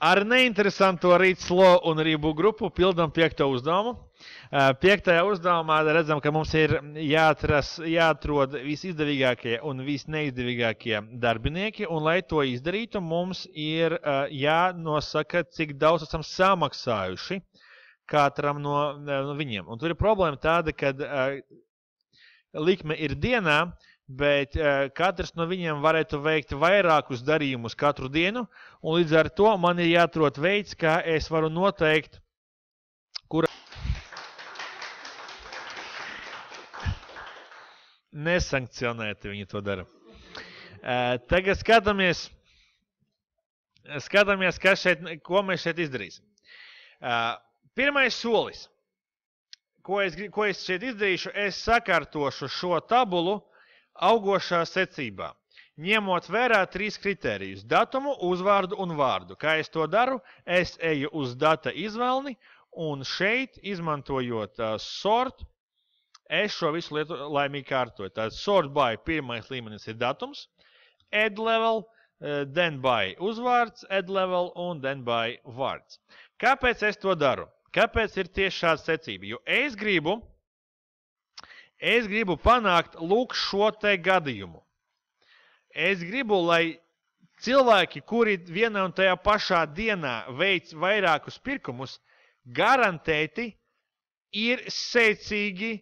Ar neinteresanto rītslo un rību grupu pildam 5. uzdevumu. 5. uzdevumā redzam, ka mums ir jāatrod visizdevīgākie un visneizdevīgākie darbinieki, un lai to izdarītu, mums ir jānosaka, cik daudz esam samaksājuši katram no viņiem. Un tur ir problēma tāda, ka likme ir dienā, bet katrs no viņiem varētu veikt vairākus darījumus katru dienu, un līdz ar to man ir jāatrod veids, kā es varu noteikt, kura nesankcionēti viņi to dara. Tagad skatāmies, ko mēs šeit izdarīsim. Pirmais solis, ko es šeit izdarīšu, es sakārtošu šo tabulu augošā secībā, ņemot vērā 3 kritērijus – datumu, uzvārdu un vārdu. Kā es to daru? Es eju uz data izvēlni, un šeit, izmantojot sort, es šo visu lietu laimīgi kārtoju. Tātad sort by pirmais līmenis ir datums, add level, then by uzvārds, add level un then by vārds. Kāpēc es to daru? Kāpēc ir tieši šāda secība? Jo es gribu panākt lūk šo te gadījumu. Es gribu, lai cilvēki, kuri vienā un tajā pašā dienā veic vairākus pirkumus, garantēti ir secīgi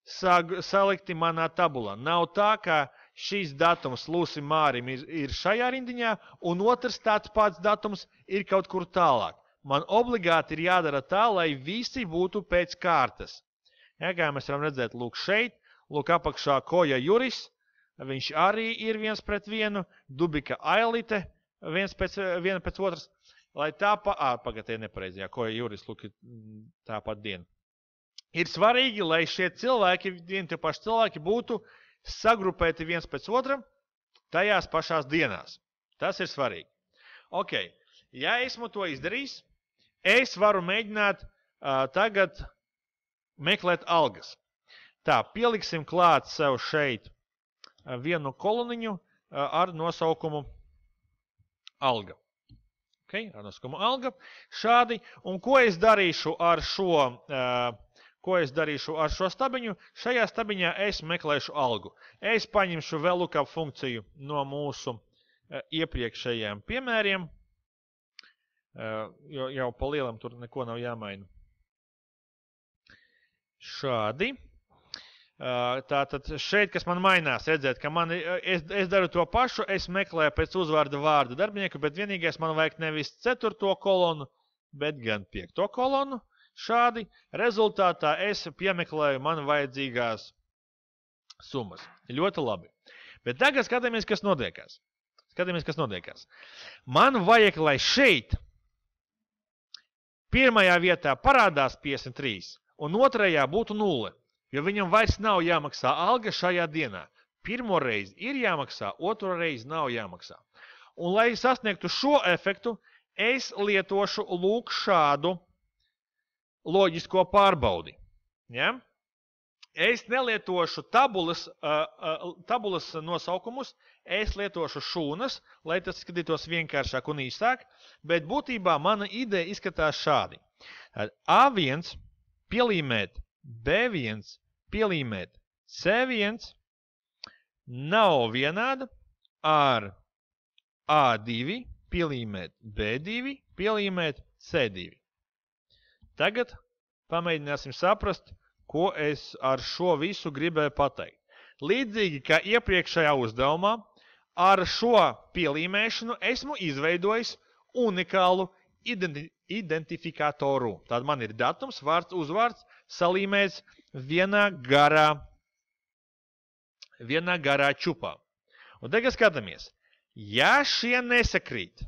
salikti manā tabulā. Nav tā, ka šīs datums Lūsim Mārim ir šajā rindiņā, un otrs tāds pats datums ir kaut kur tālāk. Man obligāti ir jādara tā, lai visi būtu pēc kārtas. Ja, kā mēs varam redzēt, lūk šeit, lūk apakšā Koja Juris, viņš arī ir 1:1, Dubika Ailite, viena pēc otras, lai pagatē nepareizi, jā, Koja Juris, lūk, tāpat diena. Ir svarīgi, lai šie cilvēki, vieni tie paši cilvēki, būtu sagrupēti viens pēc otram tajās pašās dienās. Tas ir svarīgi. Ok, ja esmu to izdarījis, es varu mēģināt tagad meklēt algas. Tā, pieliksim klāt sev šeit vienu koloniņu ar nosaukumu alga. Okay, ar nosaukumu alga. Šādi. Un ko es darīšu ar šo stabiņu? Šajā stabiņā es meklēšu algu. Es paņemšu VLOOKUP funkciju no mūsu iepriekšējiem piemēriem, jo jau pa lielam tur neko nav jāmaina. Šādi. Tātad šeit, kas man mainās, redzēt, ka es daru to pašu, es meklēju pēc uzvārda vārda darbinieku, bet vienīgais man vajag nevis 4. kolonu, bet gan 5. kolonu. Šādi. Rezultātā es piemeklēju man vajadzīgās summas. Ļoti labi. Bet tagad skatāmies, kas notiekās. Man vajag, lai šeit pirmajā vietā parādās 53, un otrajā būtu 0, jo viņam vairs nav jāmaksā alga šajā dienā. Pirmo reizi ir jāmaksā, otro reizi nav jāmaksā. Un, lai sasniegtu šo efektu, es lietošu lūk šādu loģisko pārbaudi. Ja? Es nelietošu tabulas nosaukumus, es lietošu šūnas, lai tas skatītos vienkāršāk un īsāk, bet būtībā mana ideja izskatās šādi. A1 pielīmēt B1 pielīmēt C1 nav vienāda ar A2 pielīmēt B2 pielīmēt C2. Tagad pamēģināsim saprast, ko es ar šo visu gribēju pateikt. Līdzīgi kā iepriekšējā uzdevumā, ar šo pielīmēšanu esmu izveidojis unikālu identifikatoru. Tad man ir datums, vārds, uzvārds salīmēts vienā garā čupā. Un tagad skatāmies. Ja šie nesakrīt,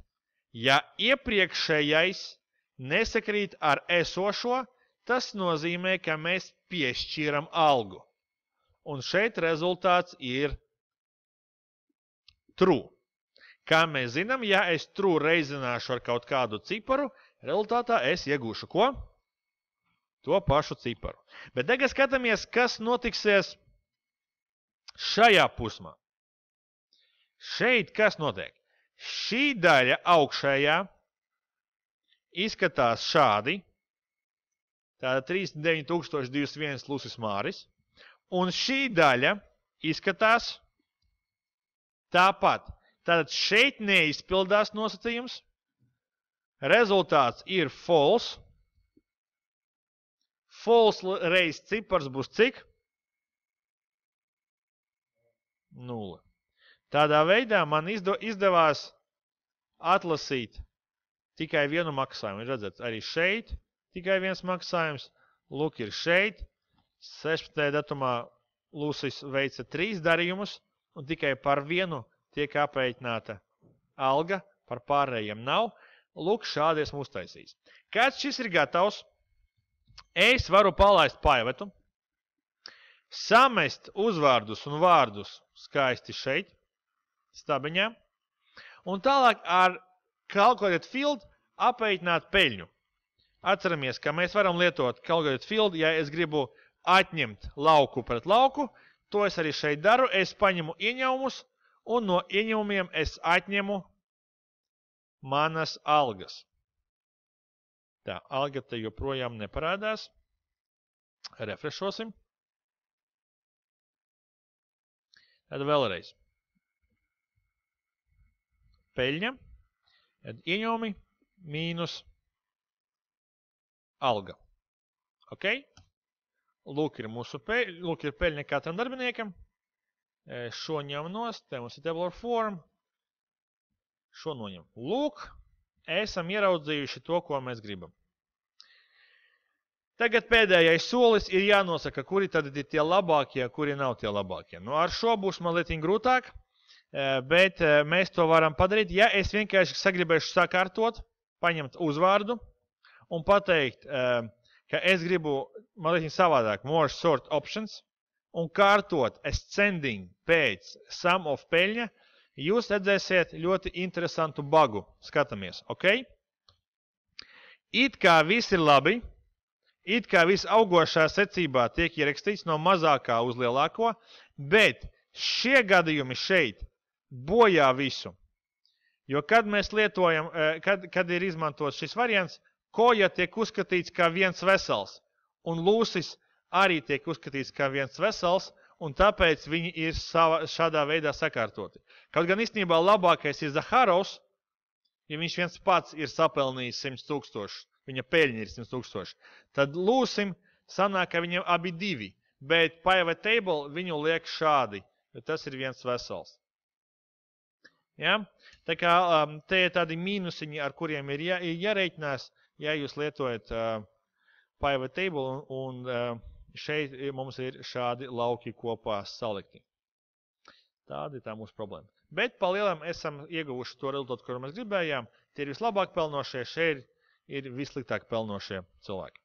ja iepriekšējais nesakrīt ar esošo, tas nozīmē, ka mēs piešķiram algu. Un šeit rezultāts ir true. Kā mēs zinām, ja es true reizināšu ar kaut kādu ciparu, rezultātā es iegūšu ko? To pašu ciparu. Bet tagad skatāmies, kas notiksies šajā posmā. Šeit kas notiek? Šī daļa augšējā izskatās šādi. Tātad 39,201 Lusis Māris. Un šī daļa izskatās tāpat. Tātad šeit neizpildās nosacījums. Rezultāts ir false. False reiz cipars būs cik? 0. Tādā veidā man izdevās atlasīt tikai vienu maksājumu. Redzat, arī šeit tikai viens maksājums. Lūk, ir šeit. 16. datumā Lusis veica 3 darījumus, un tikai par vienu tiek aprēķināta alga, par pārējiem nav. Lūk, šādi esmu uztaisījis. Kad šis ir gatavs, es varu palaist paivetu, samest uzvārdus un vārdus skaisti šeit, stabiņā, un tālāk ar calculate field aprēķināt peļņu. Atceramies, ka mēs varam lietot calculate field, ja es gribu atņemt lauku pret lauku, to es arī šeit daru, es paņemu ieņēmumus, un no ieņēmumiem es atņemu manas algas. Tā, alga te joprojām neparādās. Refrešosim. Tad vēlreiz. Peļņa, ieņēmumi mīnus alga. Ok? Lūk, ir mūsu peļņa katram darbiniekam. Šo ņem nost, te mums ir tabular form. Šo noņem. Lūk, esam ieraudzījuši to, ko mēs gribam. Tagad pēdējais solis ir jānosaka, kuri tad ir tie labākie, kuri nav tie labākie. Nu, ar šo būs mazliet grūtāk, bet mēs to varam padarīt. Ja es vienkārši sagribēšu sakārtot, paņemt uzvārdu un pateikt, ka es gribu mazliet savādāk, more sort options, un kārtot ascending pēc sum of peļņa, jūs redzēsiet ļoti interesantu bagu. Skatāmies, ok? It kā viss ir labi, it kā viss augošā secībā tiek ierakstīts no mazākā uz lielāko, bet šie gadījumi šeit bojā visu. Jo kad mēs lietojam, kad ir izmantots šis variants, koja tiek uzskatīts kā viens vesels, un Lusis arī tiek uzskatīts kā viens vesels, un tāpēc viņi ir šādā veidā sakārtoti. Kaut gan īstenībā labākais ir Zaharovs, ja viņš viens pats ir sapelnījis 100,000, viņa peļņa ir 100,000, tad Lusim sanāk, ka viņam abi divi, bet pivot table viņu liek šādi, jo tas ir viens vesels. Ja? Tā kā te ir tādi mīnusiņi, ar kuriem ir jāreikinās, ja jūs lietojat pivot table un šeit mums ir šādi lauki kopā salikti. Tāda ir tā mūsu problēma. Bet pa lielam esam ieguvuši to rezultātu, kuru mēs gribējām. Tie ir vislabāk pelnošie, šeit ir vissliktāk pelnošie cilvēki.